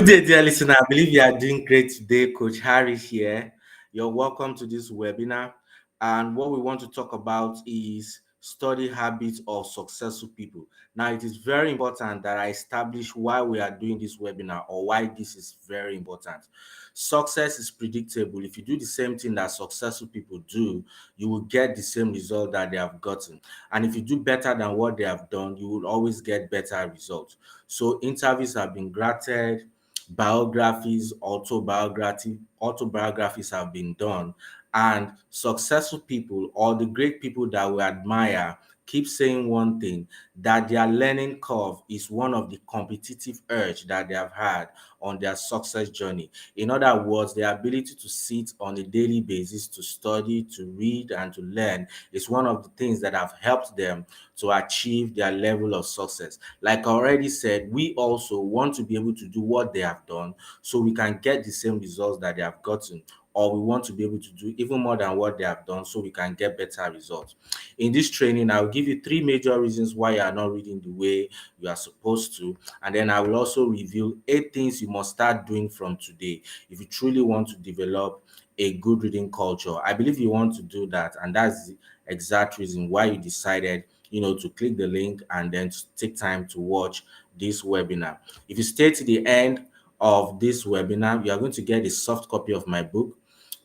day, dear listener. I believe you are doing great today. Coach Harry here. You're welcome to this webinar. And what we want to talk about is study habits of successful people. Now, it is very important that I establish why we are doing this webinar or why this is very important. Success is predictable. If you do the same thing that successful people do, you will get the same result that they have gotten. And if you do better than what they have done, you will always get better results. So interviews have been granted, biographies, autobiographies have been done, and successful people or the great people that we admire keep saying one thing, that their learning curve is one of the competitive urge that they have had on their success journey. In other words, their ability to sit on a daily basis to study, to read, and to learn is one of the things that have helped them to achieve their level of success. Like I already said, we also want to be able to do what they have done so we can get the same results that they have gotten, or we want to be able to do even more than what they have done so we can get better results. In this training, I'll give you three major reasons why you are not reading the way you are supposed to, and then I will also reveal 8 things you must start doing from today if you truly want to develop a good reading culture. I believe you want to do that, and that's the exact reason why you decided to click the link and then to take time to watch this webinar. If you stay to the end of this webinar, you are going to get a soft copy of my book,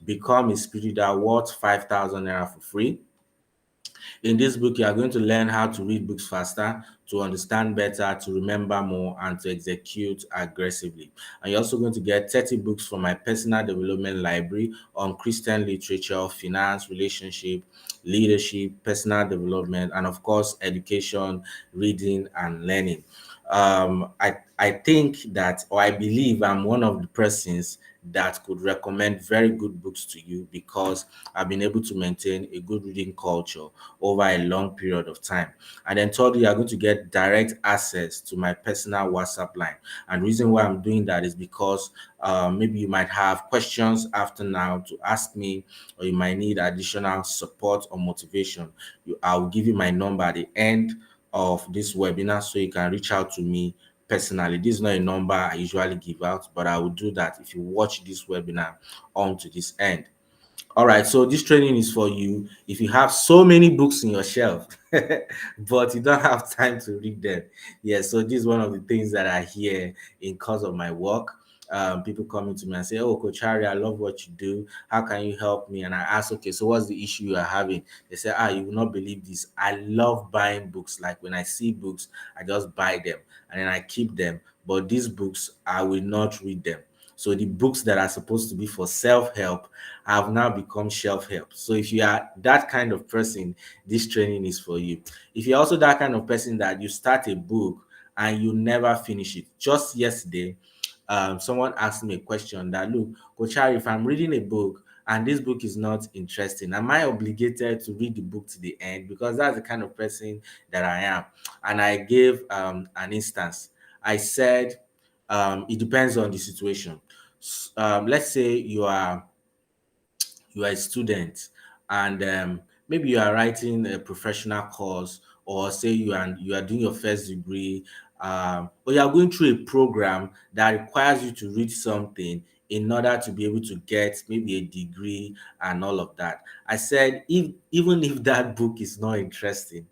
Become a Spirit That Worth 5,000 Naira for free. In this book, you are going to learn how to read books faster, to understand better, to remember more, and to execute aggressively. And you're also going to get 30 books from my personal development library on Christian literature, finance, relationship, leadership, personal development, and of course, education, reading, and learning. I think that, or I believe I'm one of the persons that could recommend very good books to you because I've been able to maintain a good reading culture over a long period of time. And then thirdly, you are going to get direct access to my personal WhatsApp line. And the reason why I'm doing that is because maybe you might have questions after now to ask me, or you might need additional support or motivation. I'll give you my number at the end of this webinar so you can reach out to me personally. This is not a number I usually give out, but I will do that if you watch this webinar on to this end. All right, so this training is for you if you have so many books in your shelf, but you don't have time to read them. Yeah, so this is one of the things that I hear in cause of my work. People coming to me and say, "Oh, Coach Harry, I love what you do. How can you help me?" And I ask, "Okay, so what's the issue you are having?" They say, "Ah, you will not believe this. I love buying books. Like when I see books, I just buy them and then I keep them. But these books, I will not read them." So the books that are supposed to be for self-help have now become shelf-help. So if you are that kind of person, this training is for you. If you're also that kind of person that you start a book and you never finish it. Just yesterday, someone asked me a question that, look, Coach Harry, if I'm reading a book and this book is not interesting, am I obligated to read the book to the end? Because that's the kind of person that I am. And I gave an instance. I said, it depends on the situation. Let's say you are a student and maybe you are writing a professional course, or say you are doing your first degree, or you are going through a program that requires you to read something in order to be able to get maybe a degree and all of that. I said, if even if that book is not interesting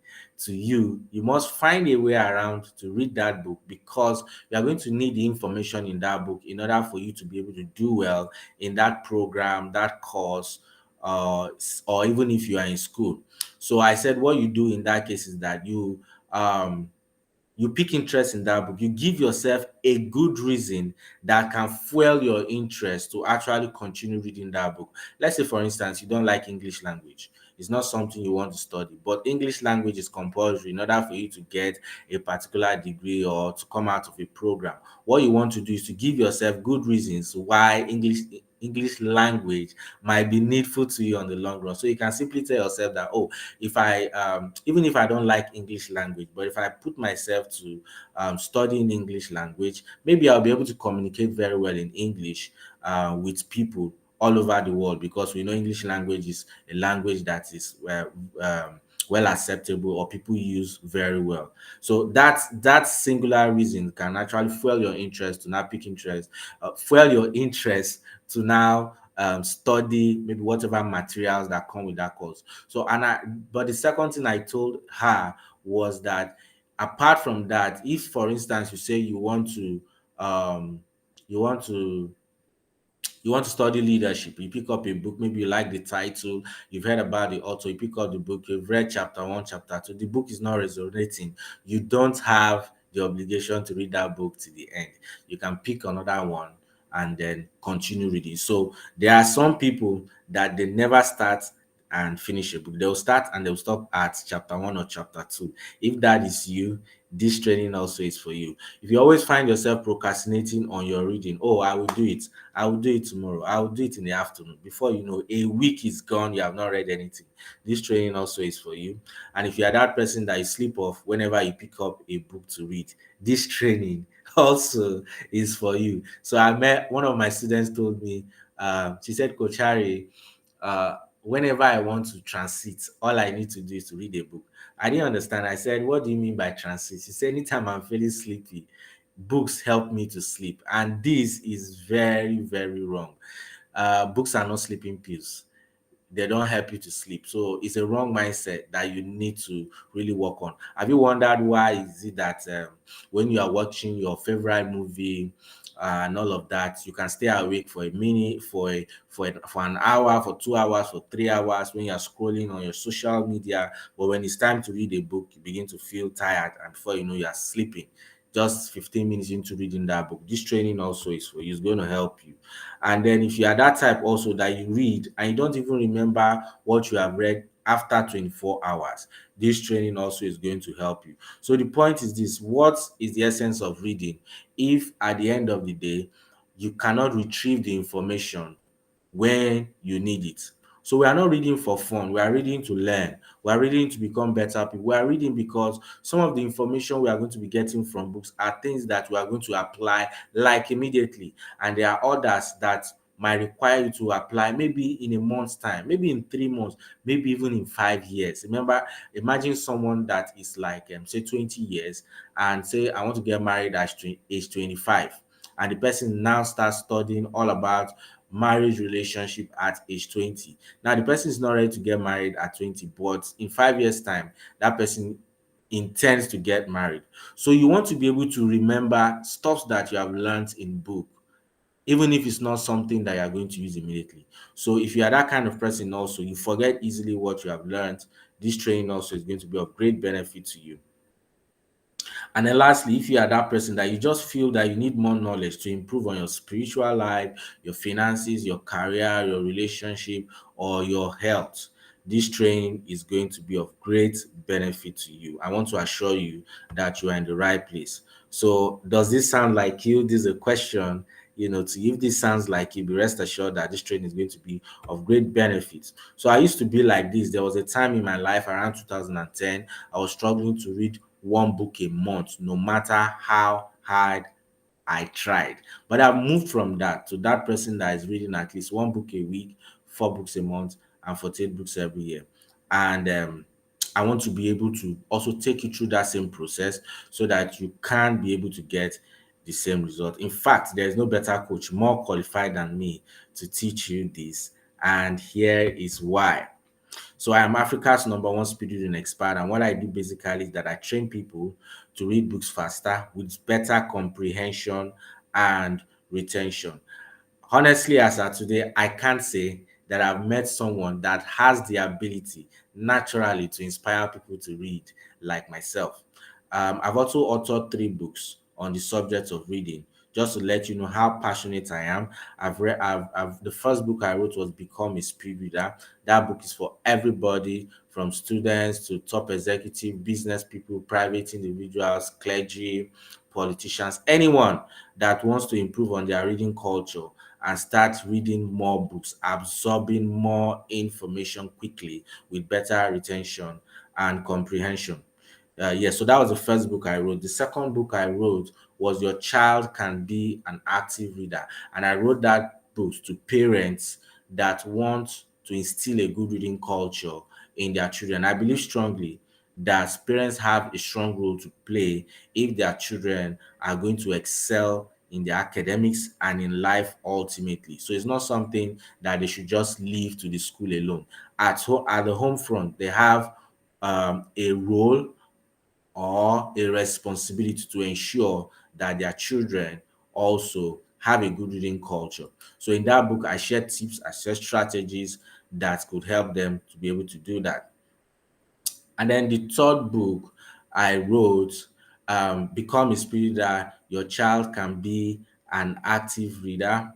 to you, you must find a way around to read that book, because you are going to need the information in that book in order for you to be able to do well in that program, that course, or even if you are in school. So I said, what you do in that case is that you pick interest in that book. You give yourself a good reason that can fuel your interest to actually continue reading that book. Let's say, for instance, you don't like English language. It's not something you want to study, but English language is compulsory in order for you to get a particular degree or to come out of a program. What you want to do is to give yourself good reasons why English language might be needful to you on the long run. So you can simply tell yourself that, oh, if I even if I don't like English language, but if I put myself to studying English language, maybe I'll be able to communicate very well in English with people all over the world, because we know English language is a language that is well acceptable or people use very well. So that singular reason can actually fuel your interest to now pick interest, fuel your interest to now study maybe whatever materials that come with that course. So but the second thing I told her was that apart from that, if for instance you say um you want to you want to study leadership, you pick up a book, maybe you like the title, you've heard about the author, you pick up the book, you've read chapter one, chapter two, the book is not resonating, you don't have the obligation to read that book to the end. You can pick another one and then continue reading. So there are some people that they never start and finish a book. They'll start and they'll stop at chapter one or chapter two. If that is you, this training also is for you. If you always find yourself procrastinating on your reading, oh, I will do it. I will do it tomorrow. I will do it in the afternoon. Before you know, a week is gone. You have not read anything. This training also is for you. And if you are that person that you sleep off whenever you pick up a book to read, this training also is for you. So I met one of my students told me, she said, Coach Harry, whenever I want to transit, all I need to do is to read a book. I didn't understand. I said, what do you mean by transit? She said, anytime I'm feeling sleepy, books help me to sleep. And this is very, very wrong. Books are not sleeping pills, they don't help you to sleep. So it's a wrong mindset that you need to really work on. Have you wondered why is it that when you are watching your favorite movie and all of that, you can stay awake for a minute, for an hour, for 2 hours, for 3 hours when you are scrolling on your social media, but when it's time to read a book, you begin to feel tired, and before you know, you are sleeping. Just 15 minutes into reading that book. This training also is for you. It's going to help you. And then if you are that type also that you read and you don't even remember what you have read after 24 hours, this training also is going to help you. So the point is this: what is the essence of reading if at the end of the day you cannot retrieve the information when you need it? So we are not reading for fun. We are reading to learn. We are reading to become better people. We are reading because some of the information we are going to be getting from books are things that we are going to apply like immediately. And there are others that might require you to apply maybe in a month's time, maybe in 3 months, maybe even in 5 years. Remember, imagine someone that is like, say, 20 years and say, I want to get married at age 25. And the person now starts studying all about marriage relationship at age 20. Now, the person is not ready to get married at 20, but in 5 years' time, that person intends to get married. So you want to be able to remember stuff that you have learned in book, even if it's not something that you are going to use immediately. So if you are that kind of person also, you forget easily what you have learned. This training also is going to be of great benefit to you. And then lastly, if you are that person that you just feel that you need more knowledge to improve on your spiritual life, your finances, your career, your relationship, or your health, this training is going to be of great benefit to you. I want to assure you that you are in the right place. So, does this sound like you? This is a question. To if this sounds like you, be rest assured that this training is going to be of great benefit. So I used to be like this. There was a time in my life around 2010, I was struggling to read one book a month, no matter how hard I tried. But I've moved from that to that person that is reading at least one book a week, 4 books a month, and 48 books every year. And I want to be able to also take you through that same process so that you can be able to get the same result. In fact, there is no better coach, more qualified than me to teach you this. And here is why. So I am Africa's #1 speed reading expert, and what I do basically is that I train people to read books faster with better comprehension and retention. Honestly, as of today, I can't say that I've met someone that has the ability naturally to inspire people to read like myself. I've also authored 3 books on the subject of reading. Just to let you know how passionate I am, the first book I wrote was Become a Speed Reader. That book is for everybody from students to top executive, business people, private individuals, clergy, politicians, anyone that wants to improve on their reading culture and start reading more books, absorbing more information quickly with better retention and comprehension. Yes, so that was the first book I wrote. The second book I wrote was Your Child Can Be an Active Reader. And I wrote that book to parents that want to instill a good reading culture in their children. I believe strongly that parents have a strong role to play if their children are going to excel in their academics and in life ultimately. So it's not something that they should just leave to the school alone. At the home front, they have a role or a responsibility to ensure that their children also have a good reading culture. So in that book, I share tips, I share strategies that could help them to be able to do that. And then the third book I wrote, Become a Spirit That Your Child Can Be an Active Reader.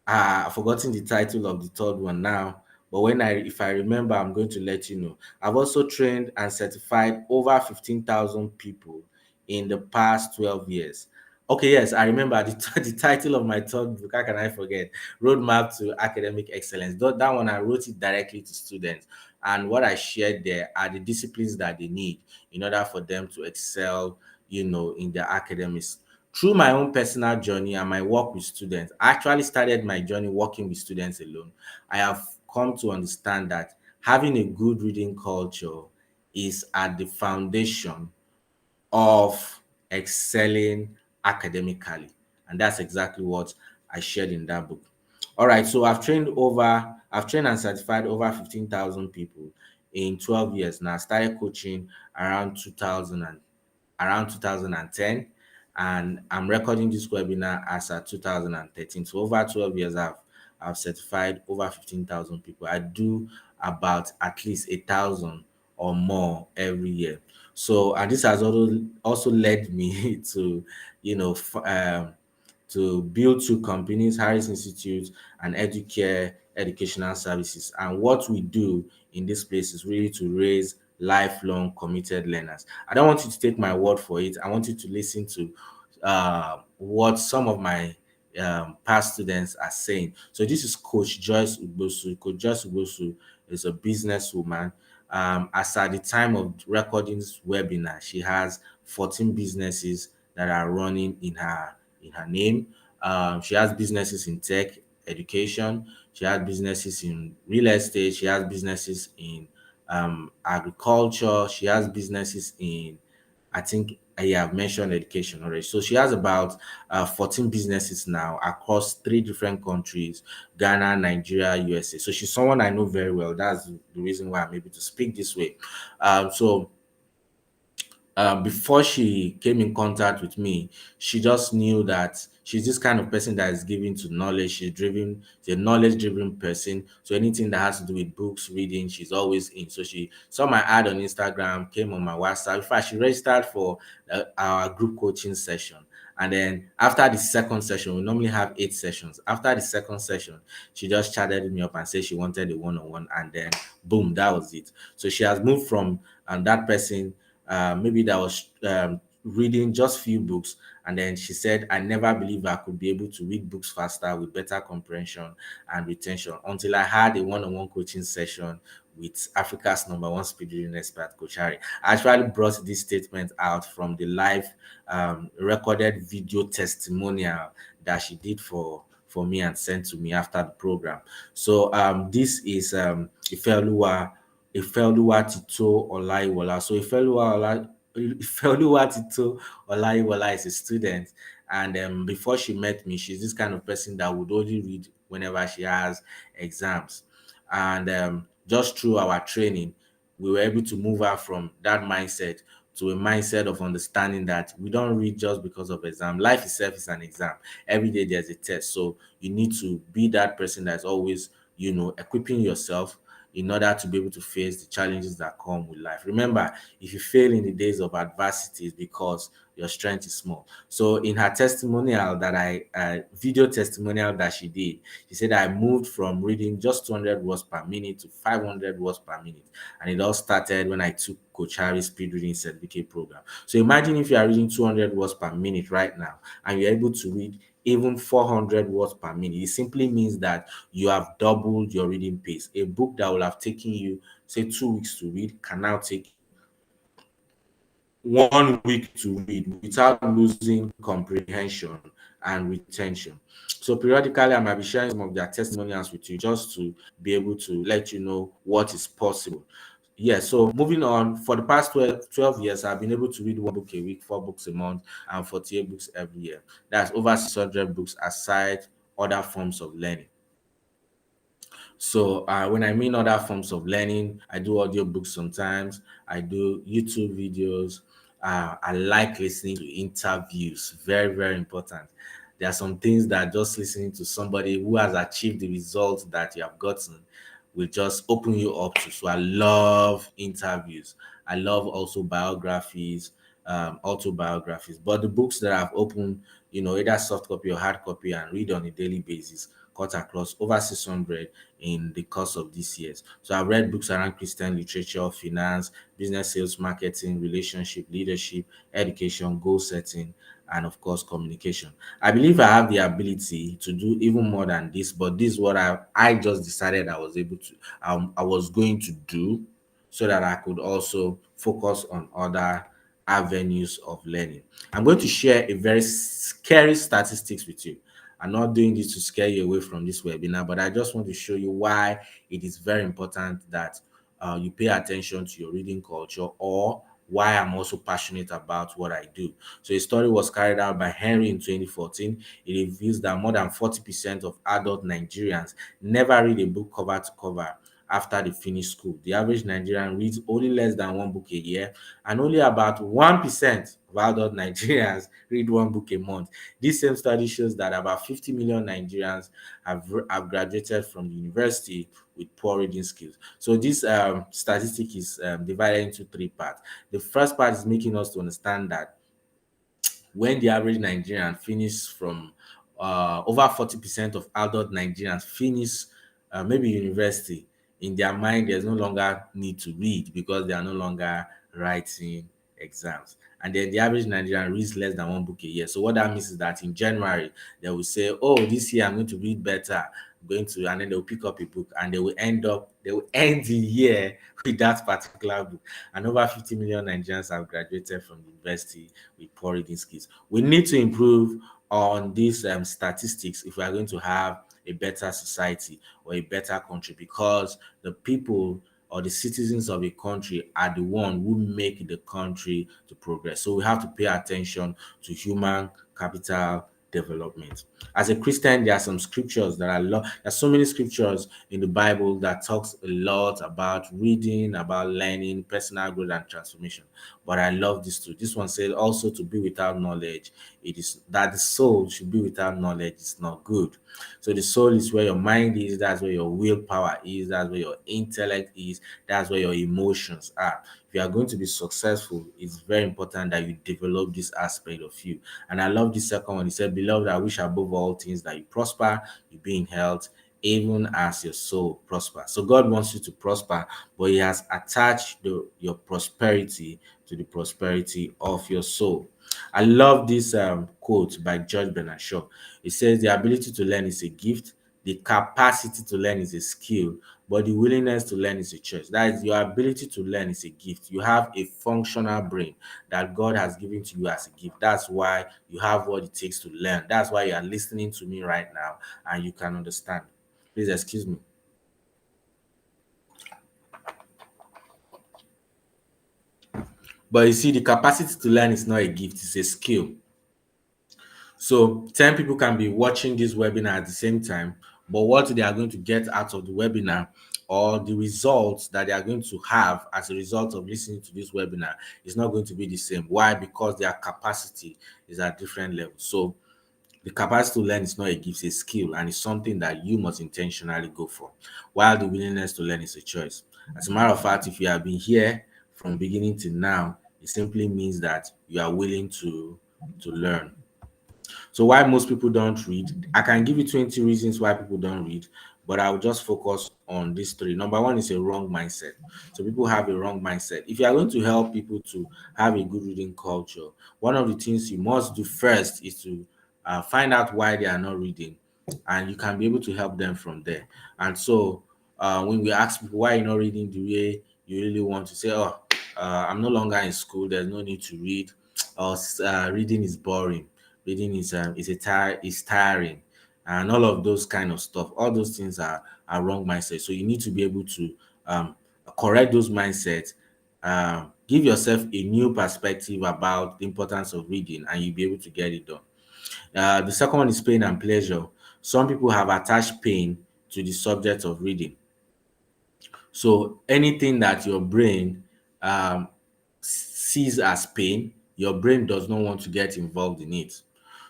I've forgotten the title of the third one now, but if I remember, I'm going to let you know. I've also trained and certified over 15,000 people in the past 12 years. Okay, yes, I remember the title of my third book. How can I forget? Roadmap to Academic Excellence. That one, I wrote it directly to students. And what I shared there are the disciplines that they need in order for them to excel, in their academics. Through my own personal journey and my work with students, I actually started my journey working with students alone. I have come to understand that having a good reading culture is at the foundation of excelling academically. And that's exactly what I shared in that book. All right, so I've trained and certified over 15,000 people in 12 years now. I started coaching around 2010, and I'm recording this webinar as at 2013. So over 12 years, I've certified over 15,000 people. I do about at least 1,000 or more every year. So, and this has also led me to, you know, to build two companies, Harris Institute and Educare Educational Services. And what we do in this place is really to raise lifelong committed learners. I don't want you to take my word for it. I want you to listen to what some of my past students are saying. So this is Coach Joyce Ugbosu. Coach Joyce Ugbosu is a businesswoman. As at the time of recording this webinar, she has 14 businesses that are running in her name. She has businesses in tech, education. She has businesses in real estate. She has businesses in agriculture. She has businesses in, I think I have mentioned education already. So she has about 14 businesses now across three different countries: Ghana, Nigeria, USA. So she's someone I know very well. That's the reason why I'm able to speak this way. So before she came in contact with me, she just knew that she's this kind of person that is given to knowledge. She's a knowledge driven person. So anything that has to do with books, reading, she's always in. So she saw my ad on Instagram, came on my WhatsApp. In fact, she registered for our group coaching session. And then after the second session, we normally have 8 sessions. After the second session, she just chatted me up and said she wanted a one-on-one, and then boom, that was it. So she has moved from that person, maybe that was reading just few books, and then she said, I never believed I could be able to read books faster with better comprehension and retention until I had a one-on-one coaching session with Africa's number one speed reading expert, Coach Harry. I actually brought this statement out from the live recorded video testimonial that she did for me and sent to me after the program. So this is Ifeoluwa Tito Olaiwola. So Ifeoluwa Tito Olaiwola is a student, and before she met me, she's this kind of person that would only read whenever she has exams. And just through our training, we were able to move her from that mindset to a mindset of understanding that we don't read just because of exam. Life itself is an exam. Every day there's a test. So you need to be that person that's always, equipping yourself in order to be able to face the challenges that come with life. Remember, if you fail in the days of adversity, it's because your strength is small. So in her testimonial video testimonial that she did, she said, I moved from reading just 200 words per minute to 500 words per minute. And it all started when I took Coach Harry's speed reading certificate program. So imagine if you are reading 200 words per minute right now, and you're able to read even 400 words per minute. It simply means that you have doubled your reading pace. A book that will have taken you, say, 2 weeks to read can now take 1 week to read without losing comprehension and retention. So periodically, I might be sharing some of their testimonials with you just to be able to let you know what is possible. Yeah, so moving on, for the past 12 years, I've been able to read one book a week, 4 books a month, and 48 books every year. That's over 600 books aside other forms of learning. So when I mean other forms of learning, I do audiobooks sometimes, I do YouTube videos. I like listening to interviews, very, very important. There are some things that just listening to somebody who has achieved the results that you have gotten will just open you up to. So I love interviews. I love also biographies, autobiographies. But the books that I've opened, either soft copy or hard copy and read on a daily basis, cut across over 600 in the course of these years. So I've read books around Christian literature, finance, business, sales, marketing, relationship, leadership, education, goal setting, and of course communication. I believe I have the ability to do even more than this, but this is what I just decided I was going to do so that I could also focus on other avenues of learning. I'm going to share a very scary statistics with you. I'm not doing this to scare you away from this webinar, but I just want to show you why it is very important that you pay attention to your reading culture, or why I'm also passionate about what I do. So a study was carried out by Henry in 2014. It reveals that more than 40% of adult Nigerians never read a book cover to cover after they finish school. The average Nigerian reads only less than one book a year, and only about 1% of adult Nigerians read one book a month. This same study shows that about 50 million Nigerians have graduated from the university with poor reading skills. So this statistic is divided into three parts. The first part is making us to understand that when the average Nigerian finish from over 40% of adult Nigerians finish maybe university, in their mind, there's no longer need to read because they are no longer writing exams. And then the average Nigerian reads less than one book a year. So what that means is that in January, they will say, oh, this year I'm going to read better. I'm going to, and then they'll pick up a book and they will end the year with that particular book. And over 50 million Nigerians have graduated from the university with poor reading skills. We need to improve on these statistics if we are going to have a better society or a better country, because the people or the citizens of a country are the one who make the country to progress. So we have to pay attention to human capital development. As a Christian, there are some scriptures that I love. There's so many scriptures in the Bible that talks a lot about reading, about learning, personal growth, and transformation. But I love this too. This one says also to be without knowledge. It is that the soul should be without knowledge is not good. So the soul is where your mind is, that's where your willpower is, that's where your intellect is, that's where your emotions are. If you are going to be successful, it's very important that you develop this aspect of you. And I love the second one. He said, beloved, I wish above all things that you prosper, you be in health, even as your soul prosper. So God wants you to prosper, but He has attached your prosperity to the prosperity of your soul. I love this quote by George Bernard Shaw. It says, the ability to learn is a gift, the capacity to learn is a skill, but the willingness to learn is a choice. That is, your ability to learn is a gift. You have a functional brain that God has given to you as a gift. That's why you have what it takes to learn. That's why you are listening to me right now and you can understand. Please excuse me. But you see, the capacity to learn is not a gift, it's a skill. So 10 people can be watching this webinar at the same time, but what they are going to get out of the webinar, or the results that they are going to have as a result of listening to this webinar, is not going to be the same. Why? Because their capacity is at different levels. So the capacity to learn is not a gift, it's a skill, and it's something that you must intentionally go for, while the willingness to learn is a choice. As a matter of fact, if you have been here from beginning to now, it simply means that you are willing to learn. So why most people don't read? I can give you 20 reasons why people don't read, but I will just focus on these three. Number one is a wrong mindset. So people have a wrong mindset. If you are going to help people to have a good reading culture, one of the things you must do first is to find out why they are not reading, and you can be able to help them from there. And so when we ask people why you're not reading the way you really want to say, I'm no longer in school, there's no need to read, or reading is boring. Reading is tiring, and all of those kind of stuff. All those things are wrong mindset. So you need to be able to um, correct those mindsets. Give yourself a new perspective about the importance of reading, and you'll be able to get it done. The second one is pain and pleasure. Some people have attached pain to the subject of reading. So anything that your brain um, sees as pain, your brain does not want to get involved in it.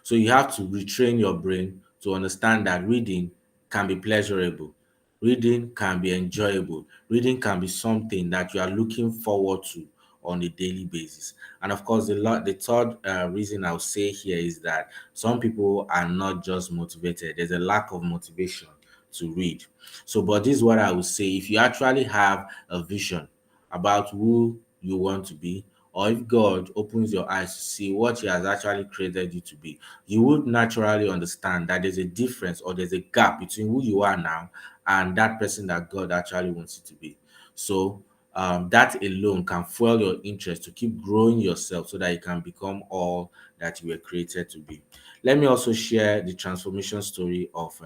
So you have to retrain your brain to understand that reading can be pleasurable, reading can be enjoyable, reading can be something that you are looking forward to on a daily basis. And of course, the third reason I'll say here is that some people are not just motivated, there's a lack of motivation to read. So, but this is what I would say: if you actually have a vision about who you want to be, or if God opens your eyes to see what He has actually created you to be, you would naturally understand that there's a difference or there's a gap between who you are now and that person that God actually wants you to be. So, that alone can fuel your interest to keep growing yourself so that you can become all that you were created to be. Let me also share the transformation story of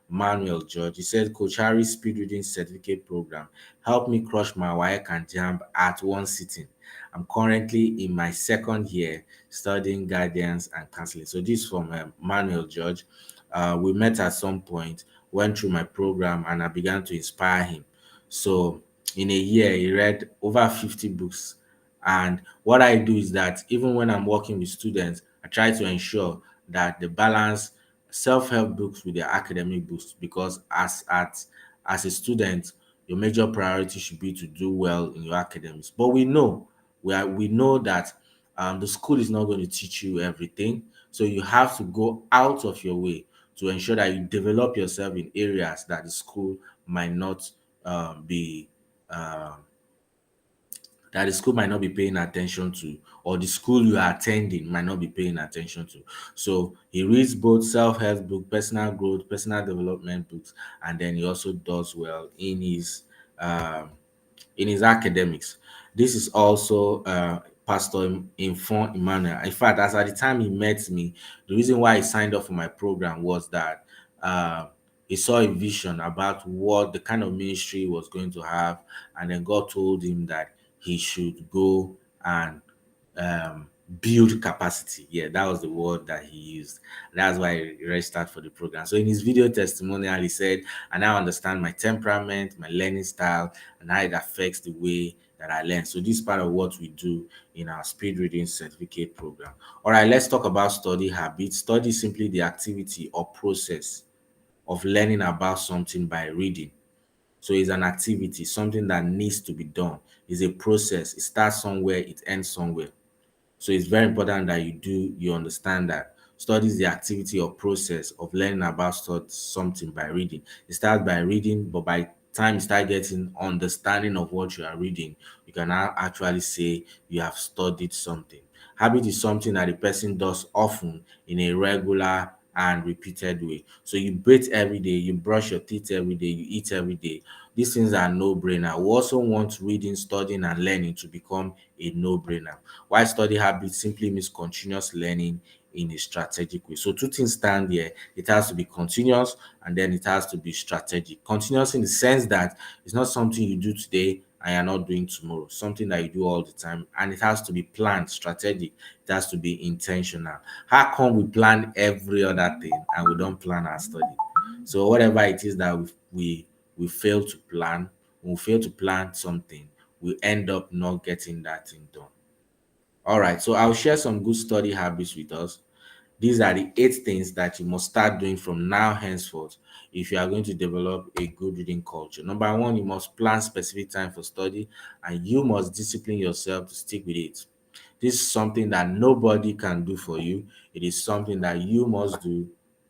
Manuel George. He said, Coach Harry's speed reading certificate program helped me crush my WAEC and JAMB at one sitting. I'm currently in my second year studying guidance and counseling. So this is from Manuel George. We met at some point, went through my program, and I began to inspire him. So in a year, he read over 50 books. And what I do is that even when I'm working with students, I try to ensure that the balance self-help books with their academic books, because as a student, your major priority should be to do well in your academics. But we know that the school is not going to teach you everything, so you have to go out of your way to ensure that you develop yourself in areas that the school might not be um that the school might not be paying attention to, or the school you are attending might not be paying attention to. So he reads both self-help book, personal growth, personal development books, and then he also does well um, in his academics. This is also Pastor Infon Emmanuel. In fact, as at the time he met me, the reason why he signed up for my program was that uh, he saw a vision about what the kind of ministry he was going to have, and then God told him that he should go and build capacity. Yeah, that was the word that he used. That's why he registered for the program. So in his video testimonial, he said, "I now understand my temperament, my learning style, and how it affects the way that I learn." So this is part of what we do in our speed reading certificate program. All right, let's talk about study habits. Study is simply the activity or process of learning about something by reading. So it's an activity, something that needs to be done. It's a process. It starts somewhere, it ends somewhere. So it's very important that you understand that study is the activity or process of learning about something by reading. It starts by reading, but by time you start getting understanding of what you are reading, you can now actually say you have studied something. Habit is something that a person does often in a regular and repeated way. So you bathe every day, you brush your teeth every day, you eat every day. These things are no-brainer. We also want reading, studying, and learning to become a no-brainer. Why study habit simply means continuous learning in a strategic way. So two things stand here. It has to be continuous, and then it has to be strategic. Continuous in the sense that it's not something you do today and you're not doing tomorrow. Something that you do all the time, and it has to be planned, strategic. It has to be intentional. How come we plan every other thing and we don't plan our study? So whatever it is that we fail to plan, when we fail to plan something, we end up not getting that thing done. All right, so I'll share some good study habits with us. These are the 8 things that you must start doing from now henceforth if you are going to develop a good reading culture. Number one, you must plan specific time for study, and you must discipline yourself to stick with it. This is something that nobody can do for you. It is something that you must do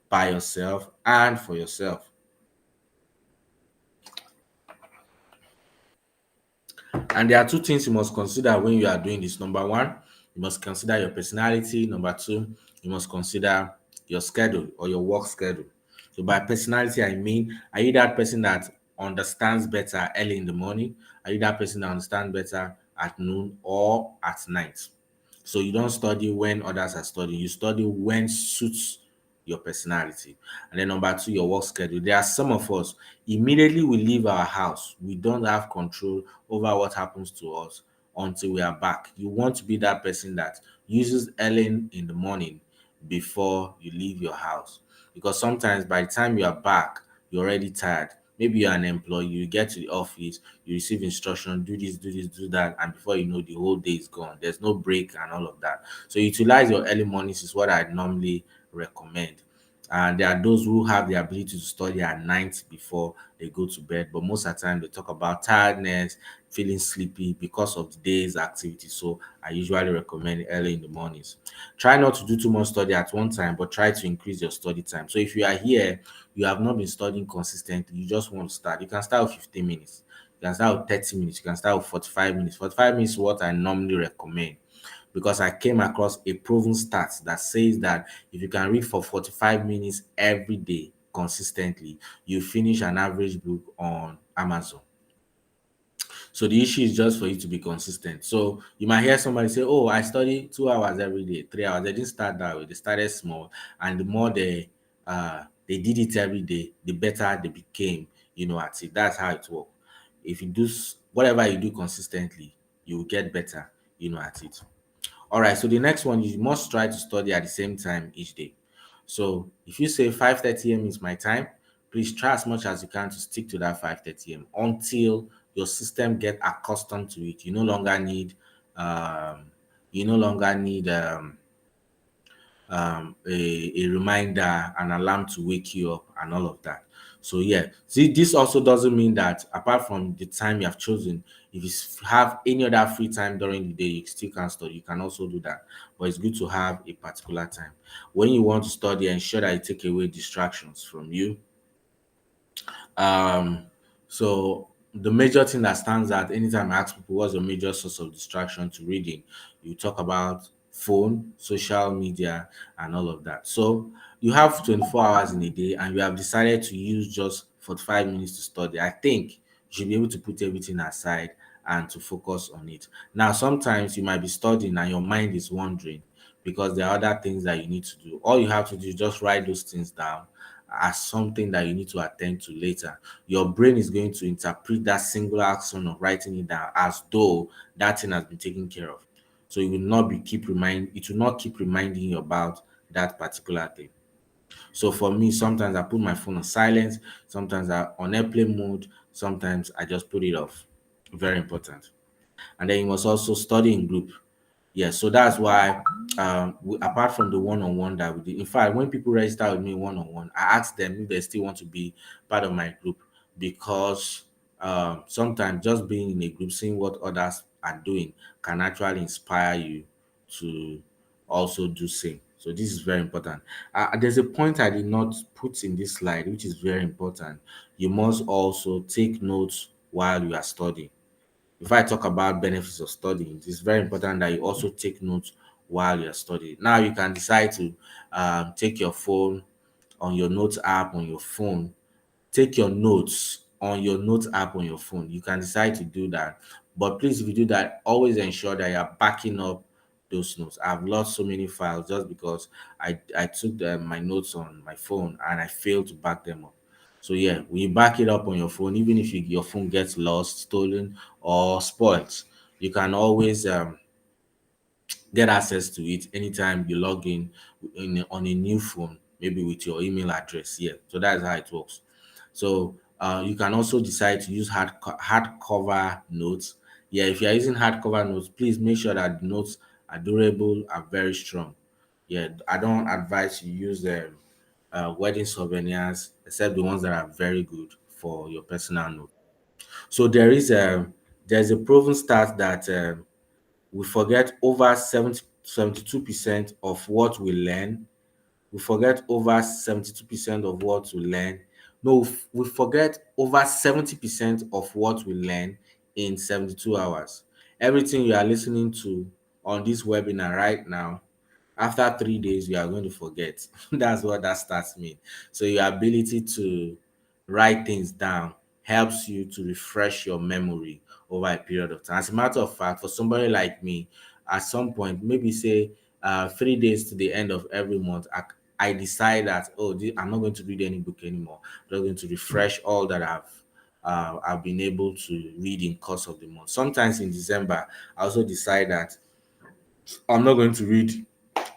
by yourself and for yourself. And there are two things you must consider when you are doing this. Number one, you must consider your personality. Number two, you must consider your schedule or your work schedule. So by personality, I mean, are you that person that understands better early in the morning? Are you that person that understands better at noon or at night? So you don't study when others are studying, you study when suits your personality. And then number two, your work schedule. There are some of us, immediately we leave our house, we don't have control over what happens to us until we are back. You want to be that person that uses early in the morning before you leave your house. Because sometimes by the time you are back, you're already tired. Maybe you're an employee, you get to the office, you receive instruction, do this, do this, do that, and before you know, the whole day is gone. There's no break and all of that. So utilize your early mornings is what I normally recommend. And there are those who have the ability to study at night before they go to bed, but most of the time they talk about tiredness, feeling sleepy because of the day's activity. So I usually recommend early in the mornings. Try not to do too much study at one time, but try to increase your study time. So if you are here, you have not been studying consistently, you just want to start, you can start with 15 minutes, you can start with 30 minutes, you can start with 45 minutes. 45 minutes is what I normally recommend, because I came across a proven stat that says that if you can read for 45 minutes every day consistently, you finish an average book on Amazon. So the issue is just for you to be consistent. So you might hear somebody say, "Oh, I study 2 hours every day, 3 hours." They didn't start that way. They started small, and the more they did it every day, the better they became. At it. That's how it works. If you do whatever you do consistently, you will get better. At it. All right, so the next one, you must try to study at the same time each day. So if you say 5:30 a.m. is my time, please try as much as you can to stick to that 5:30 a.m. until your system get accustomed to it. Um, you no longer need a reminder, an alarm to wake you up, and all of that. So yeah, see, this also doesn't mean that apart from the time you have chosen, if you have any other free time during the day, you still can study. You can also do that, but it's good to have a particular time. When you want to study, ensure that you take away distractions from you. um, so the major thing that stands out anytime I ask people what's your major source of distraction to reading, you talk about phone, social media, and all of that. So you have 24 hours in a day and you have decided to use just 45 minutes to study. I think you should be able to put everything aside and to focus on it. Now, sometimes you might be studying and your mind is wandering because there are other things that you need to do. All you have to do is just write those things down as something that you need to attend to later. Your brain is going to interpret that singular action of writing it down as though that thing has been taken care of. So it will not keep reminding you about that particular thing. So for me, sometimes I put my phone on silent, sometimes I on airplane mode, sometimes I just put it off. Very important. And then you must also study in group. Yes, so that's why apart from the one-on-one that we did, in fact, when people register with me one-on-one, I ask them if they still want to be part of my group, because sometimes just being in a group, seeing what others are doing can actually inspire you to also do same. So this is very important. There's a point I did not put in this slide, which is very important. You must also take notes while you are studying. If I talk about benefits of studying, it's very important that you also take notes while you're studying. Now you can decide to take your phone on your notes app on your phone, take your notes on your notes app on your phone. You can decide to do that. But please, if you do that, always ensure that you're backing up those notes. I've lost so many files just because I took my notes on my phone and I failed to back them up. So yeah, when you back it up on your phone, even if your phone gets lost, stolen, or spoiled, you can always get access to it anytime you log on a new phone, maybe with your email address. Yeah, so that's how it works. So you can also decide to use hardcover notes. Yeah, if you are using hardcover notes, please make sure that the notes are durable, are very strong. Yeah, I don't advise you use wedding souvenirs, except the ones that are very good for your personal note. So there's a proven stat that we forget over 72% of what we learn. We forget over 72% of what we learn. No, we forget over 70% of what we learn in 72 hours. Everything you are listening to on this webinar right now, after 3 days, you are going to forget. That's what that starts mean. So your ability to write things down helps you to refresh your memory over a period of time. As a matter of fact, for somebody like me, at some point, maybe say 3 days to the end of every month, I decide that, oh, I'm not going to read any book anymore. I'm just going to refresh all that I've been able to read in course of the month. Sometimes in December, I also decide that I'm not going to read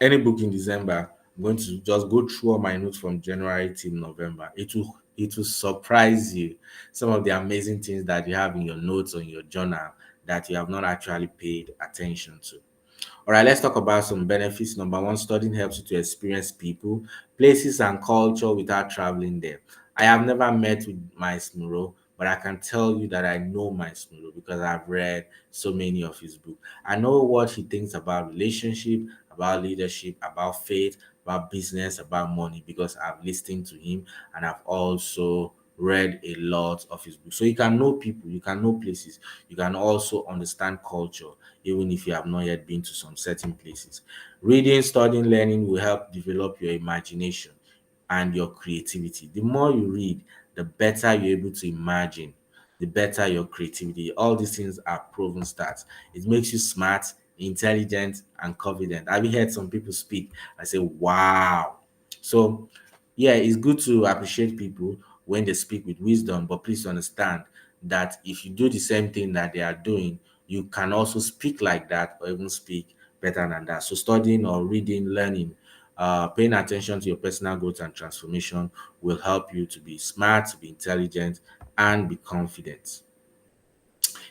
any book in December. I'm going to just go through all my notes from January till November. It will surprise you some of the amazing things that you have in your notes or in your journal that you have not actually paid attention to. All right, let's talk about some benefits. Number one, studying helps you to experience people, places, and culture without traveling there. I have never met with my Smuro, but I can tell you that I know my Smuro because I've read so many of his books. I know what he thinks about relationship, about leadership, about faith, about business, about money because I've listened to him and I've also read a lot of his books. So you can know people, you can know places, you can also understand culture even if you have not yet been to some certain places. Reading, studying, learning will help develop your imagination and your creativity. The more you read, the better you're able to imagine, the better your creativity. All these things are proven stats. It makes you smart, intelligent, and confident. Have you heard some people speak? I say, wow. So, yeah, it's good to appreciate people when they speak with wisdom, but please understand that if you do the same thing that they are doing, you can also speak like that or even speak better than that. So, studying or reading, learning, paying attention to your personal growth and transformation will help you to be smart, to be intelligent, and be confident.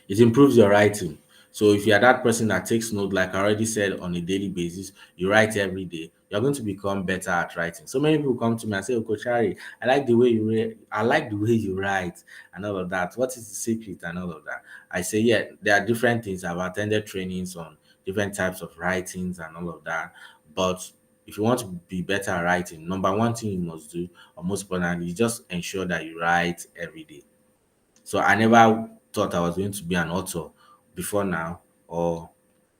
It improves your writing. So if you are that person that takes note, like I already said, on a daily basis, you write every day, you're going to become better at writing. So many people come to me and say, "Oh, Coach Harry, I like the way you read, I like the way you write and all of that. What is the secret and all of that?" I say, yeah, there are different things. I've attended trainings on different types of writings and all of that. But if you want to be better at writing, number one thing you must do, or most importantly, is just ensure that you write every day. So I never thought I was going to be an author before now or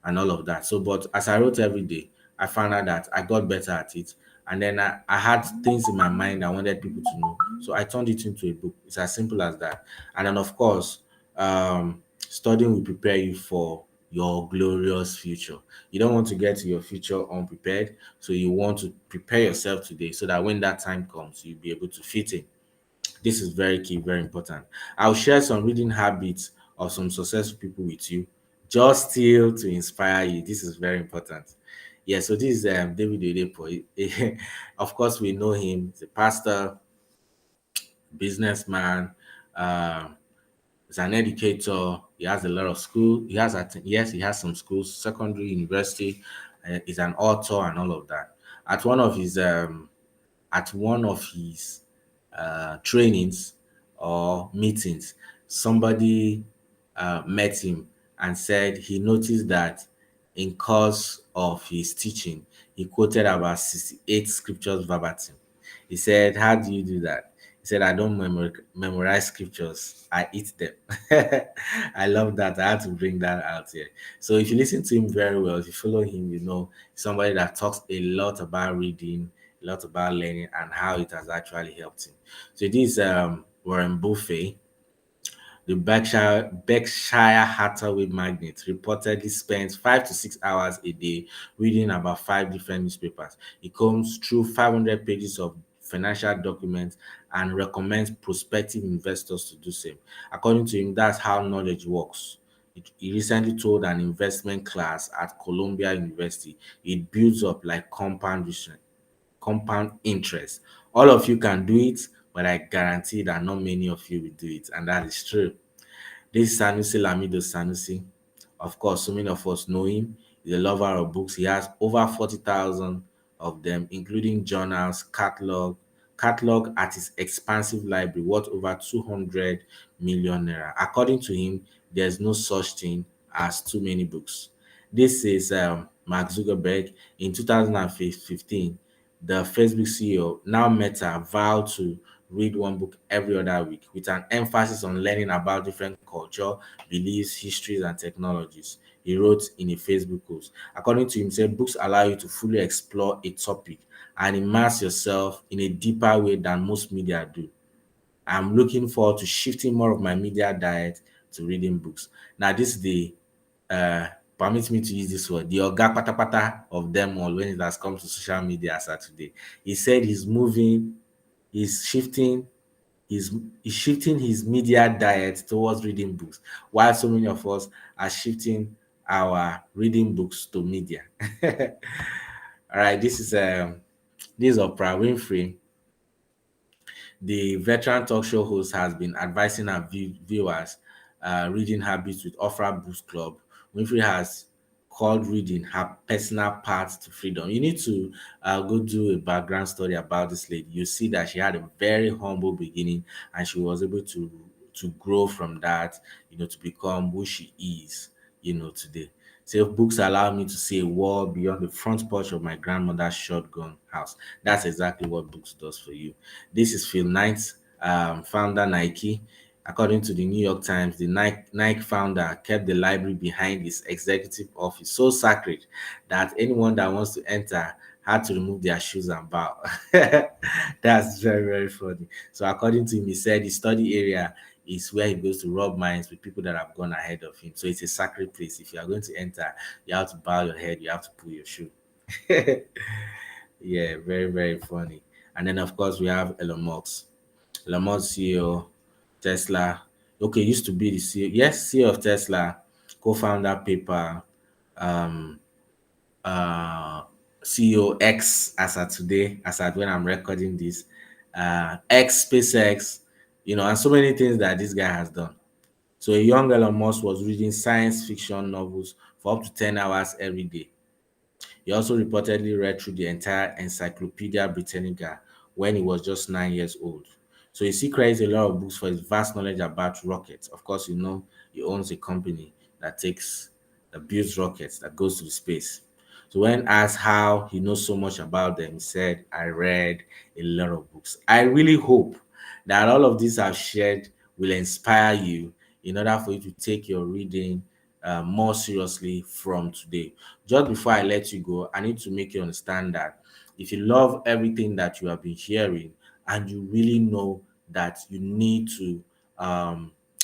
and all of that. So but as I wrote every day, I found out that I got better at it. And then I had things in my mind I wanted people to know. So I turned it into a book. It's as simple as that. And then of course, studying will prepare you for your glorious future. You don't want to get to your future unprepared. So you want to prepare yourself today so that when that time comes, you'll be able to fit in. This is very key, very important. I'll share some reading habits of some successful people with you, just still to inspire you. This is very important. Yeah, so this is David Oyedepo. Of course, we know him. He's a pastor, businessman, uh, he's an educator. He has a lot of school. Yes, he has some schools, secondary, university. He's an author and all of that. At one of his at one of his trainings or meetings, somebody met him and said he noticed that in course of his teaching, he quoted about 68 scriptures verbatim. He said, "How do you do that?" He said, "I don't memorize scriptures, I eat them." I love that. I had to bring that out here. So if you listen to him very well, if you follow him, you know somebody that talks a lot about reading, a lot about learning, and how it has actually helped him. So this Warren Buffett, the Berkshire Hathaway magnate, reportedly spends 5 to 6 hours a day reading about five different newspapers. He combs through 500 pages of financial documents and recommends prospective investors to do same. According to him, that's how knowledge works. He recently told an investment class at Columbia University it builds up like compound interest. All of you can do it, but I guarantee that not many of you will do it, and that is true. This Sanusi Lamido Sanusi, of course, so many of us know him. He's a lover of books. He has over 40,000 of them, including journals, catalog at his expansive library worth over 200 million naira. According to him, there's no such thing as too many books. This is Mark Zuckerberg in 2015. The Facebook CEO, now Meta, vowed to read one book every other week with an emphasis on learning about different culture, beliefs, histories, and technologies. He wrote in a Facebook post. According to him, said books allow you to fully explore a topic and immerse yourself in a deeper way than most media do. I'm looking forward to shifting more of my media diet to reading books. Now, this is the permit me to use this word, the Oga Patapata of them all when it has come to social media as at today. He said he's shifting he's, he's shifting his media diet towards reading books, while so many of us are shifting our reading books to media. All right, this is Oprah Winfrey. The veteran talk show host has been advising her viewers reading habits with Ofra Books Club. Winfrey has called reading her personal path to freedom. You need to go do a background story about this lady. You see that she had a very humble beginning, and she was able to grow from that, to become who she is, today. So books allow me to see a world beyond the front porch of my grandmother's shotgun house. That's exactly what books does for you. This is Phil Knight, founder Nike. According to the New York Times, the Nike founder kept the library behind his executive office so sacred that anyone that wants to enter had to remove their shoes and bow. That's very, very funny. So, according to him, he said the study area is where he goes to rub minds with people that have gone ahead of him. So, it's a sacred place. If you are going to enter, you have to bow your head, you have to pull your shoe. Yeah, very, very funny. And then, of course, we have Elon Musk. Elon Musk, CEO, Tesla. Okay, used to be the CEO. Yes, CEO of Tesla, co-founder, PayPal, um, uh, CEO X as at today, as at when I'm recording this, X SpaceX, and so many things that this guy has done. So a young Elon Musk was reading science fiction novels for up to 10 hours every day. He also reportedly read through the entire Encyclopedia Britannica when he was just 9 years old. So he still creates a lot of books for his vast knowledge about rockets. Of course, he owns a company that builds rockets that goes to the space. So when asked how he knows so much about them, he said, I read a lot of books. I really hope that all of these I've shared will inspire you in order for you to take your reading more seriously from today. Just before I let you go, I need to make you understand that if you love everything that you have been hearing and you really know that you need to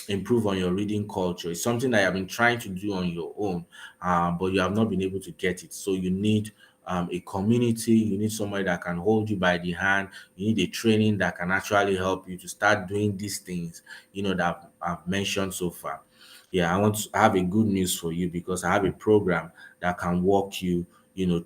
improve on your reading culture, it's something that you have been trying to do on your own, but you have not been able to get it. So you need a community, you need somebody that can hold you by the hand, you need a training that can actually help you to start doing these things, that I've mentioned so far. Yeah, I have a good news for you because I have a program that can walk you,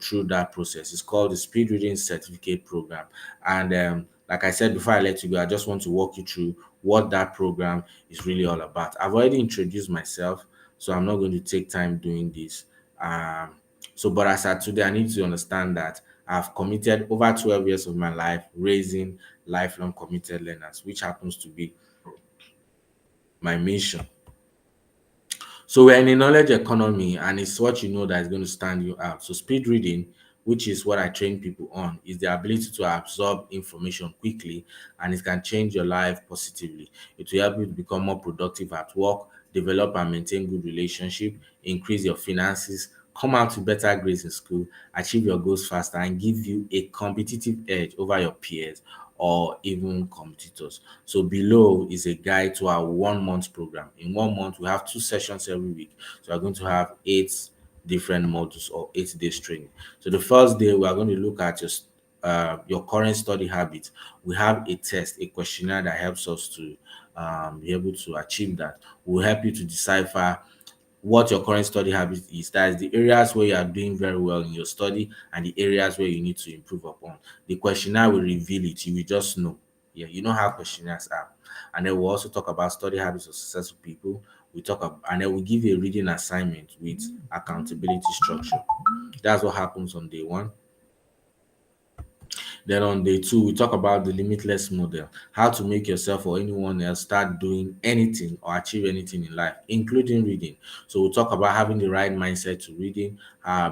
through that process. It's called the Speed Reading Certificate Program. And like I said before I let you go, I just want to walk you through what that program is really all about. I've already introduced myself, so I'm not going to take time doing this. Um, but as at today, I need to understand that I've committed over 12 years of my life raising lifelong committed learners, which happens to be my mission. So we're in a knowledge economy, and it's what you know that is going to stand you out. So speed reading, which is what I train people on, is the ability to absorb information quickly, and it can change your life positively. It will help you to become more productive at work, develop and maintain good relationship, increase your finances, come out with better grades in school, achieve your goals faster, and give you a competitive edge over your peers or even competitors. So below is a guide to our 1 month program. In 1 month, we have 2 sessions every week. So we're going to have 8 different modules or 8 days training. So the first day, we are going to look at your current study habits. We have a test, a questionnaire that helps us to be able to achieve that. We'll help you to decipher what your current study habit is. That is the areas where you are doing very well in your study and the areas where you need to improve upon. The questionnaire will reveal it. You will just know. Yeah, you know how questionnaires are. And then we'll also talk about study habits of successful people. We talk about, and then we give you a reading assignment with accountability structure. That's what happens on day one. Then on day two, we talk about the limitless model, how to make yourself or anyone else start doing anything or achieve anything in life, including reading. So we'll talk about having the right mindset to reading,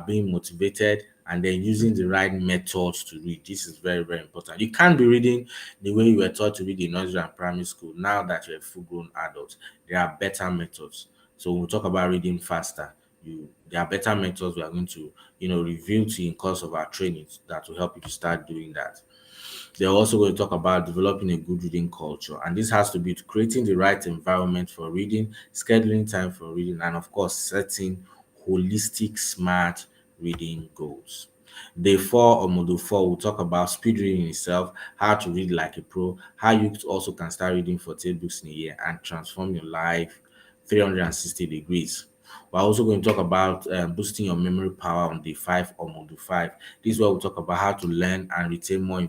being motivated, and then using the right methods to read. This is very, very important. You can't be reading the way you were taught to read in nursery and primary school. Now that you're a full-grown adult, there are better methods. So we'll talk about reading faster. There are better methods we are going to reveal to you in course of our trainings that will help you to start doing that. They're also going to talk about developing a good reading culture, and this has to be to creating the right environment for reading, scheduling time for reading, and of course setting holistic smart reading goals. Day 4 or module 4 will talk about speed reading itself, how to read like a pro, how you also can start reading 48 books in a year and transform your life 360 degrees. We're also going to talk about boosting your memory power on day 5 or module 5. This is where we'll talk about how to learn and retain more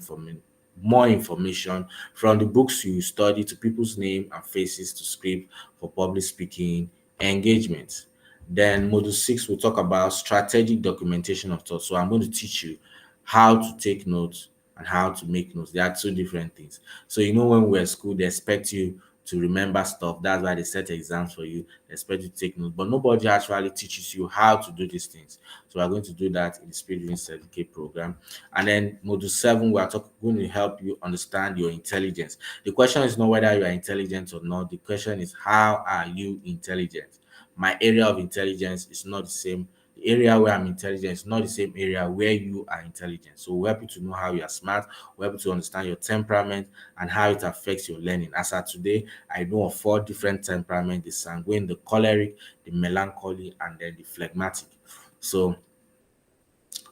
information from the books you study to people's name and faces to script for public speaking engagements. Then module 6 will talk about strategic documentation of thoughts. So I'm going to teach you how to take notes and how to make notes. They are two different things. So when we're at school, they expect you to remember stuff. That's why they set exams for you. They expect you to take notes, but nobody actually teaches you how to do these things. So we're going to do that in the Speed Reading Certificate program. And then module 7, going to help you understand your intelligence. The question is not whether you are intelligent or not. The question is, how are you intelligent? My area of intelligence is not the same. The area where I'm intelligent is not the same area where you are intelligent. So we help you to know how you are smart, we help you to understand your temperament and how it affects your learning. As of today, I know of 4 different temperaments: the sanguine, the choleric, the melancholy, and then the phlegmatic. So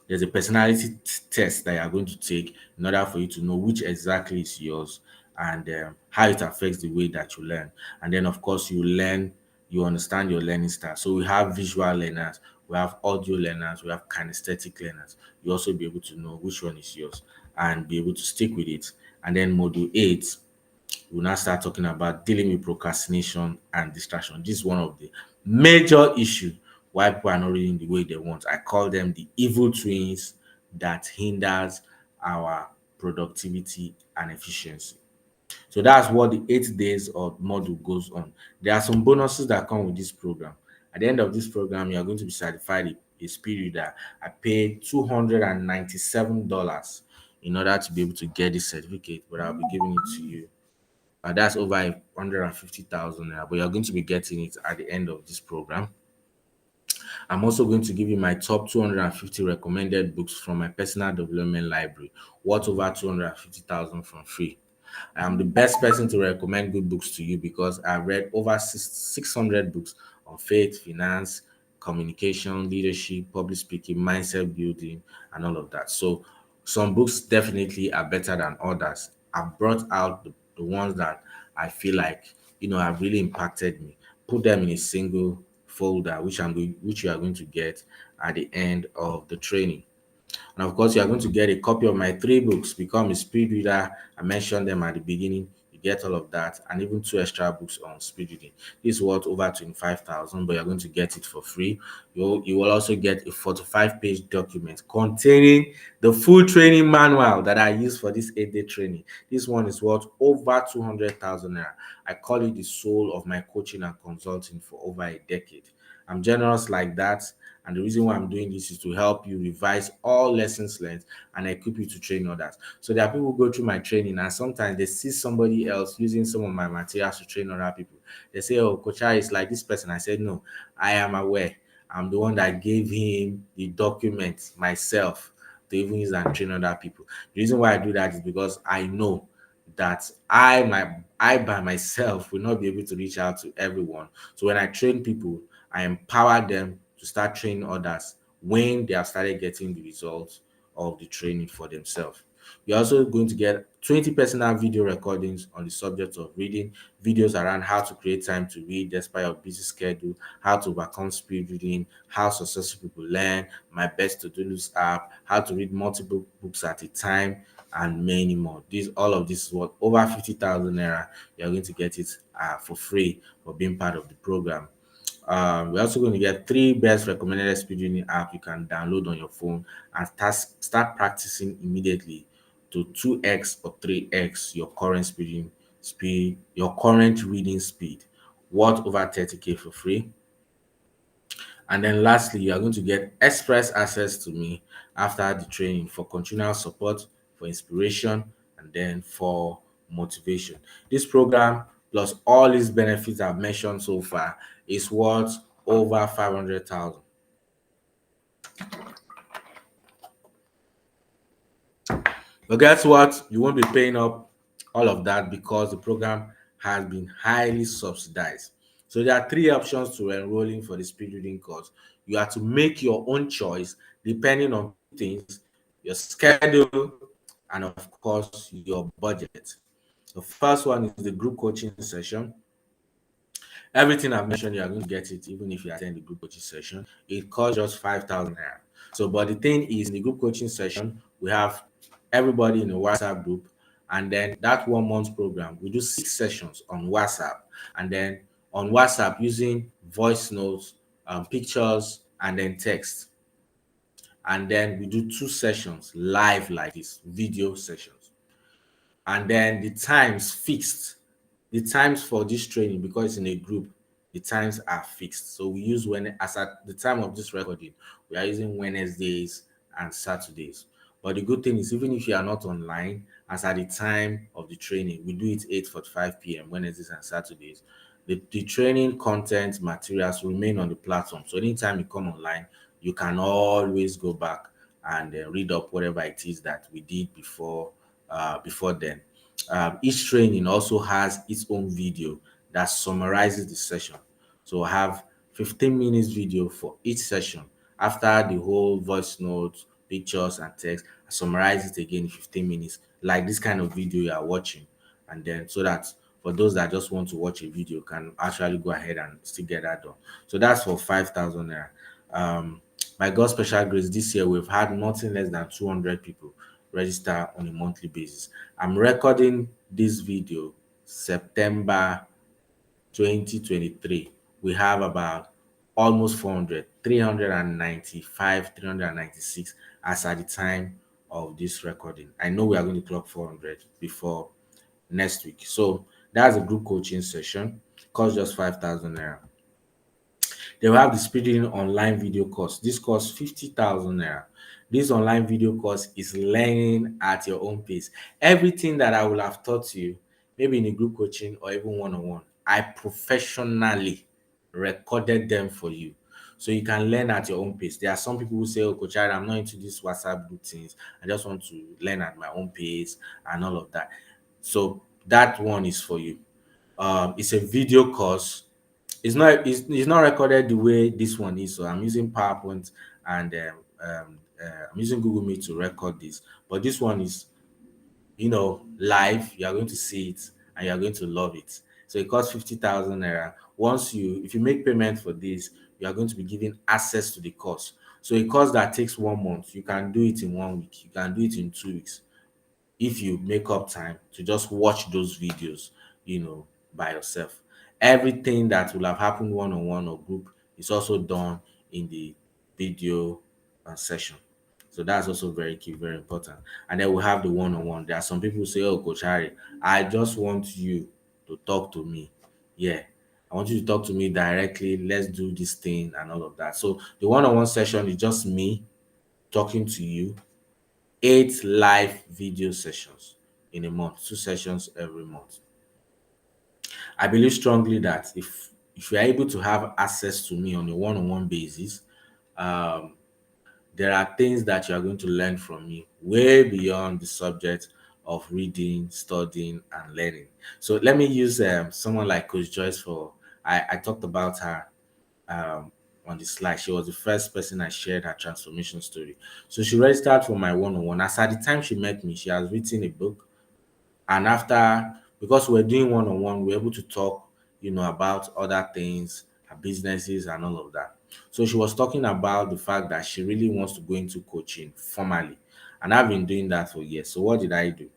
there's a personality test that you are going to take in order for you to know which exactly is yours and how it affects the way that you learn. And then, of course, you understand your learning style. So we have visual learners, we have audio learners, we have kinesthetic learners. You also be able to know which one is yours and be able to stick with it. And then module 8, we'll now start talking about dealing with procrastination and distraction. This is one of the major issues why people are not reading the way they want. I call them the evil twins that hinders our productivity and efficiency. So that's what the 8 days of module goes on. There are some bonuses that come with this program. At the end of this program, you are going to be certified a speed reader. I paid $297 in order to be able to get this certificate, but I'll be giving it to you. That's over 150,000 naira, but you're going to be getting it at the end of this program. I'm also going to give you my top 250 recommended books from my personal development library, worth over 250,000 from free. I'm the best person to recommend good books to you because I've read over 600 books on faith, finance, communication, leadership, public speaking, mindset building, and all of that. So some books definitely are better than others. I've brought out the ones that I feel like have really impacted me. Put them in a single folder, which you are going to get at the end of the training. And of course, you are going to get a copy of my 3 books, Become a Speed Reader. I mentioned them at the beginning. You get all of that, and even 2 extra books on speed reading. This is worth over 25,000, but you're going to get it for free. You will also get a 45-page document containing the full training manual that I use for this 8-day training. This one is worth over 200,000 naira. I call it the soul of my coaching and consulting for over a decade. I'm generous like that. And the reason why I'm doing this is to help you revise all lessons learned and equip you to train others. So there are people who go through my training and sometimes they see somebody else using some of my materials to train other people. They say, "Oh, Coach I is like this person." I said, "No, I am aware. I'm the one that gave him the document myself to even use and train other people." The reason why I do that is because I know that I by myself will not be able to reach out to everyone. So when I train people, I empower them to start training others when they have started getting the results of the training for themselves. You're also going to get 20 personal video recordings on the subject of reading, videos around how to create time to read despite your busy schedule, how to overcome speed reading, how successful people learn, my best to-do list app, how to read multiple books at a time, and many more. All of this is what over 50,000 naira. You're going to get it for free for being part of the program. We're also going to get 3 best recommended speed reading app you can download on your phone and start practicing immediately to 2x or 3x your current reading speed, worth over 30K for free. And then lastly, you are going to get express access to me after the training for continual support, for inspiration, and then for motivation. This program, plus all these benefits I've mentioned so far, is worth over 500,000. But guess what? You won't be paying up all of that because the program has been highly subsidized. So there are three options to enrolling for the speed reading course. You have to make your own choice depending on two things: your schedule and of course your budget. The first one is the group coaching session. Everything I've mentioned, you are going to get it even if you attend the group coaching session. It costs just 5,000 naira. So, but the thing is, in the group coaching session, we have everybody in a WhatsApp group, and then that 1 month program, we do 6 sessions on WhatsApp, and then on WhatsApp using voice notes, pictures, and then text. And then we do 2 sessions live like this, video sessions. And then the times fixed. The times for this training, because it's in a group, the times are fixed. So we use when as at the time of this recording, we are using Wednesdays and Saturdays. But the good thing is, even if you are not online, as at the time of the training, we do it 8:45 p.m. Wednesdays and Saturdays. The training content materials remain on the platform. So anytime you come online, you can always go back and read up whatever it is that we did before then. Each training also has its own video that summarizes the session. So I have 15 minutes video for each session. After the whole voice notes, pictures, and text, I summarize it again in 15 minutes, like this kind of video you are watching. And then so that for those that just want to watch a video can actually go ahead and still get that done. So that's for 5,000 naira. By God's special grace, this year we've had nothing less than 200 people register on a monthly basis. I'm recording this video September 2023. We have about almost 400, 395, 396 as at the time of this recording. I know we are going to clock 400 before next week. So that's a group coaching session. Costs just 5,000 naira. They will have the speed reading online video course. This costs 50,000 naira. This online video course is learning at your own pace. Everything that I will have taught you, maybe in a group coaching or even one-on-one, I professionally recorded them for you. So you can learn at your own pace. There are some people who say, "Oh, Coach Ari, I'm not into this WhatsApp group things. I just want to learn at my own pace and all of that." So that one is for you. It's a video course. It's not recorded the way this one is. So I'm using PowerPoint and I'm using Google Meet to record this. But this one is, live. You are going to see it and you are going to love it. So it costs 50,000 naira. If you make payment for this, you are going to be given access to the course. So a course that takes 1 month, you can do it in 1 week. You can do it in 2 weeks if you make up time to just watch those videos, by yourself. Everything that will have happened one on one or group is also done in the video session. So that's also very key, very important. And then we have the one on one. There are some people who say, "Oh, Coach Harry, I just want you to talk to me." Yeah, I want you to talk to me directly. Let's do this thing and all of that. So the one on one session is just me talking to you, 8 live video sessions in a month, 2 sessions every month. I believe strongly that if you are able to have access to me on a one-on-one basis, um, there are things that you are going to learn from me way beyond the subject of reading, studying, and learning. So let me use someone like Coach Joyce for. I talked about her um, on the slide. She was the first person I shared her transformation story. So she registered for my one-on-one. As at the time she met me, she has written a book. And after, because we're doing one-on-one, we're able to talk, about other things, her businesses and all of that. So she was talking about the fact that she really wants to go into coaching formally. And I've been doing that for years. So what did I do?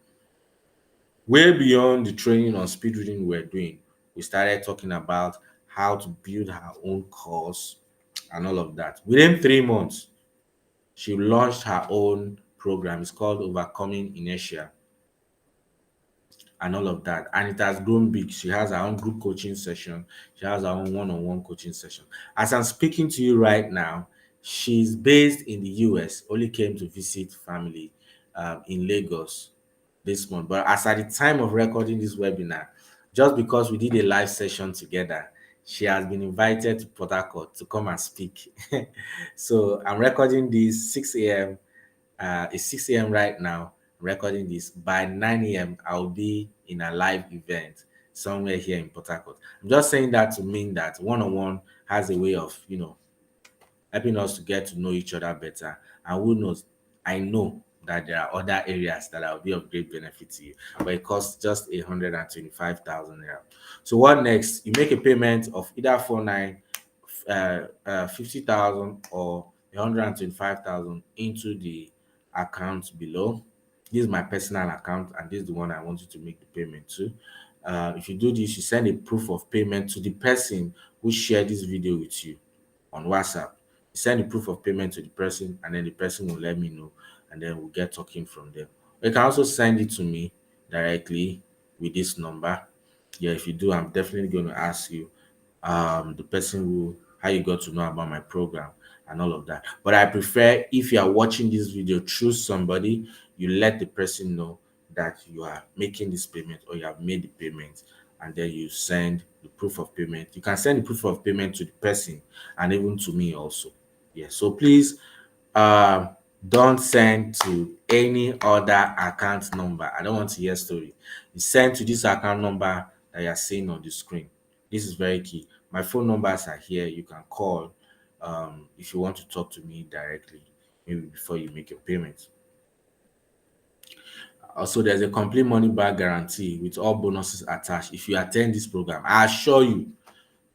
Way beyond the training on speed reading we're doing, we started talking about how to build her own course and all of that. Within 3 months, she launched her own program. It's called Overcoming Inertia and all of that. And it has grown big. She has her own group coaching session. She has her own one-on-one coaching session. As I'm speaking to you right now, she's based in the US, only came to visit family in Lagos this month. But as at the time of recording this webinar, just because we did a live session together, she has been invited to Port Harcourt to come and speak. So I'm recording this 6 a.m. It's 6 a.m. right now. I'm recording this. By 9 a.m., I'll be in a live event. somewhere here in Port Harcourt. I'm just saying that to mean that one-on-one has a way of, helping us to get to know each other better. And who knows, I know that there are other areas that will be of great benefit to you, but it costs just 125,000 naira. So what next? You make a payment of either 50,000 or 125,000 into the account below. This is my personal account, and this is the one I want you to make the payment to. If you do this, you send a proof of payment to the person who shared this video with you on WhatsApp. You send the proof of payment to the person, and then the person will let me know, and then we'll get talking from there. You can also send it to me directly with this number. Yeah, if you do, I'm definitely going to ask you the person who how you got to know about my program and all of that. But I prefer, if you are watching this video through somebody, you let the person know that you are making this payment or you have made the payment, and then you send the proof of payment. You can send the proof of payment to the person and even to me also. Yeah, so please, um don't send to any other account number. I don't want to hear story. You send to this account number that you are seeing on the screen. This is very key. My phone numbers are here. You can call if you want to talk to me directly, maybe before you make your payment. Also, there's a complete money back guarantee with all bonuses attached if you attend this program. I assure you,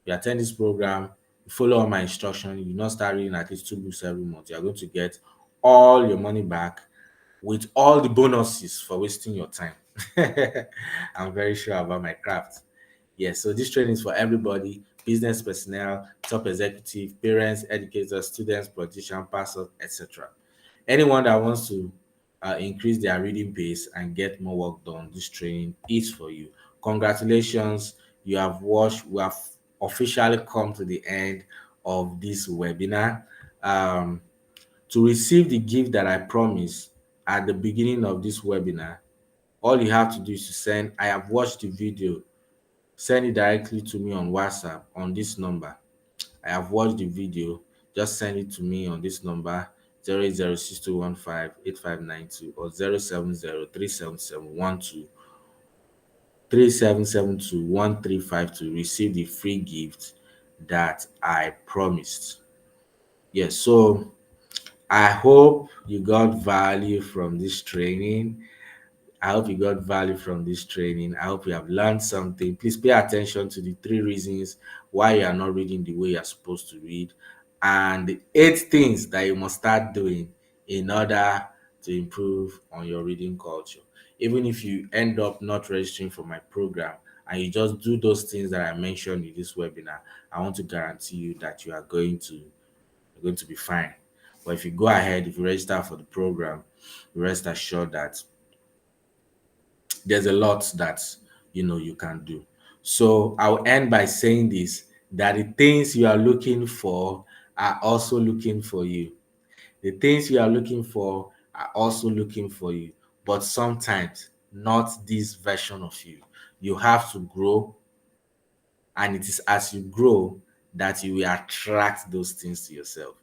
you attend this program, you follow all my instructions, you not start reading at least 2 books every month, you're going to get all your money back with all the bonuses for wasting your time. I'm very sure about my craft. Yes, so this training is for everybody: business personnel, top executive, parents, educators, students, politicians, pastors, etc. Anyone that wants to increase their reading pace and get more work done, this training is for you. Congratulations, you have watched, we have officially come to the end of this webinar. Um, to receive the gift that I promised at the beginning of this webinar, all you have to do is to send, I have watched the video, send it directly to me on WhatsApp on this number. I have watched the video. Just send it to me on this number 08062158592 or 0703771237772 to receive the free gift that I promised. Yes, so I hope you got value from this training. I hope you got value from this training. I hope you have learned something. Please pay attention to the 3 reasons why you are not reading the way you are supposed to read, and the 8 things that you must start doing in order to improve on your reading culture. Even if you end up not registering for my program and you just do those things that I mentioned in this webinar, I want to guarantee you that you're going to be fine. But if you go ahead, if you register for the program, rest assured that there's a lot that you can do. So I'll end by saying this, that the things you are looking for are also looking for you. The things you are looking for are also looking for you, but sometimes not this version of you. You have to grow, and it is as you grow that you will attract those things to yourself.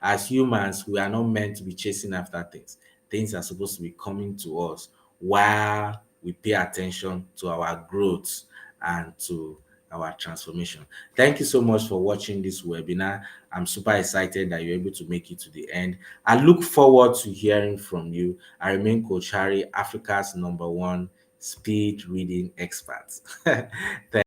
As humans, we are not meant to be chasing after things. Things are supposed to be coming to us while we pay attention to our growth and to our transformation. Thank you so much for watching this webinar. I'm super excited that you're able to make it to the end. I look forward to hearing from you. I remain Coach Harry, Africa's #1 speed reading expert.